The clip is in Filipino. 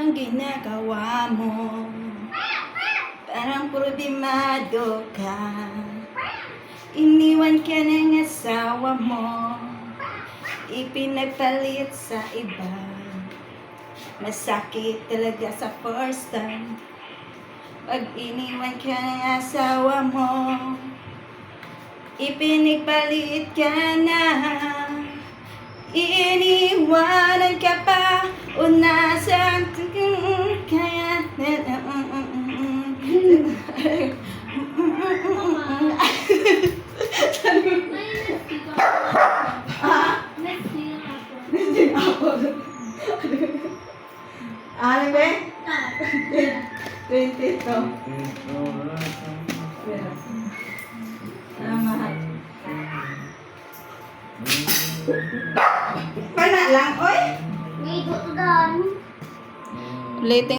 ang ginagawa mo. Parang problemado ka. Iniwan ka ng asawa mo, ipinagpalit sa iba. Masakit talaga sa first time pag iniwan ka ng asawa mo, ipinagpalit ka na. Iniwanan ka pa o nasaan kaya ano ba? 22. Salamat. Pana lang, oy. May ito doon. Ulitin.